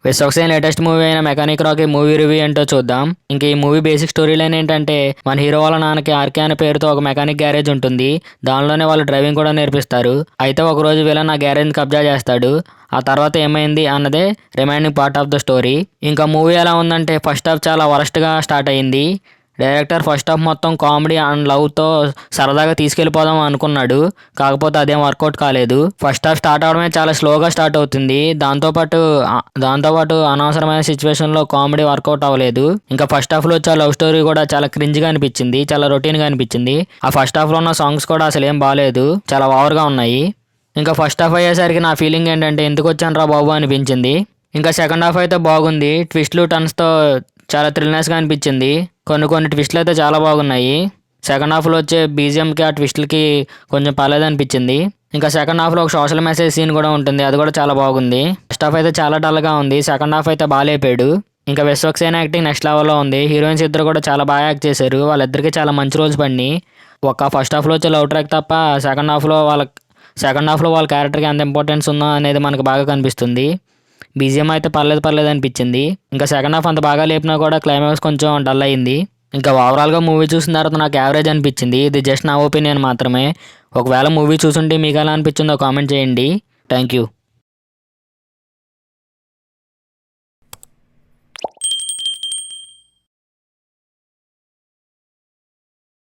Vishwaksen latest movie అయిన mechanic Rocky movie review ఏంటో చూద్దాం. ఇంక ఈ మూవీ బేసిక్ స్టోరీ లైన్ ఏంటంటే, మన హీరో వాళ్ళ నాన్నకి ఆర్కే అనే పేరుతో ఒక మెకానిక్ గ్యారేజ్ ఉంటుంది. దానిలోనే వాళ్ళు డ్రైవింగ్ కూడా నేర్పిస్తారు. అయితే ఒకరోజు విలన్ ఆ గ్యారేజ్ కబ్జా చేస్తాడు. ఆ తర్వాత ఏమైంది అన్నదే remaining part of the story. ఇంకా మూవీ ఎలా ఉందంటే, ఫస్ట్ హాఫ్ చాలా వరస్ట్గా స్టార్ట్ అయ్యింది. డైరెక్టర్ ఫస్ట్ హాఫ్ మొత్తం కామెడీ అండ్ లవ్తో సరదాగా తీసుకెళ్ళిపోదాం అనుకున్నాడు. కాకపోతే అదేం వర్కౌట్ కాలేదు. ఫస్ట్ హాఫ్ స్టార్ట్ అవడమే చాలా స్లోగా స్టార్ట్ అవుతుంది. దాంతోపాటు అనవసరమైన సిచ్యువేషన్లో కామెడీ వర్కౌట్ అవ్వలేదు. ఇంకా ఫస్ట్ హాఫ్లో వచ్చే లవ్ స్టోరీ కూడా చాలా క్రింజ్గా అనిపించింది, చాలా రొటీన్గా అనిపించింది. ఆ ఫస్ట్ హాఫ్లో ఉన్న సాంగ్స్ కూడా అసలు ఏం బాగాలేదు, చాలా ఓవర్గా ఉన్నాయి. ఇంకా ఫస్ట్ హాఫ్ అయ్యేసరికి నా ఫీలింగ్ ఏంటంటే, ఎందుకు వచ్చాను రా బాబు అనిపించింది. ఇంకా సెకండ్ హాఫ్ అయితే బాగుంది. ట్విస్ట్లు టర్న్స్తో చాలా థ్రిల్నెస్గా అనిపించింది. కొన్ని ట్విస్ట్లు అయితే చాలా బాగున్నాయి. సెకండ్ హాఫ్లో వచ్చే బీజిఎంకి ఆ ట్విస్ట్లకి కొంచెం పర్లేదనిపించింది. ఇంకా సెకండ్ హాఫ్లో ఒక సోషల్ మెసేజ్ సీన్ కూడా ఉంటుంది, అది కూడా చాలా బాగుంది. ఫస్ట్ హాఫ్ అయితే చాలా డల్గా ఉంది, సెకండ్ హాఫ్ అయితే బాగా లేపాడు. ఇంకా విశ్వక్సేన్ యాక్టింగ్ నెక్స్ట్ లెవెల్లో ఉంది. హీరోయిన్స్ ఇద్దరు కూడా చాలా బాగా యాక్ట్ చేశారు. వాళ్ళిద్దరికి చాలా మంచి రోల్స్ పడినాయి. ఒక ఫస్ట్ హాఫ్లో వచ్చే లవ్ ట్రాక్ తప్ప సెకండ్ హాఫ్లో వాళ్ళ క్యారెక్టర్కి ఎంత ఇంపార్టెన్స్ ఉందో అనేది మనకు బాగా కనిపిస్తుంది. బీజిఎం అయితే పర్లేదు అనిపించింది. ఇంకా సెకండ్ హాఫ్ అంత బాగా లేపినా కూడా క్లైమాక్స్ కొంచెం డల్ అయింది. ఇంకా ఓవరాల్గా మూవీ చూసిన తర్వాత నాకు యావరేజ్ అనిపించింది. ఇది జస్ట్ నా ఒపీనియన్ మాత్రమే. ఒకవేళ మూవీ చూసుంటే మీకు ఎలా అనిపించిందో కామెంట్ చేయండి. Thank you.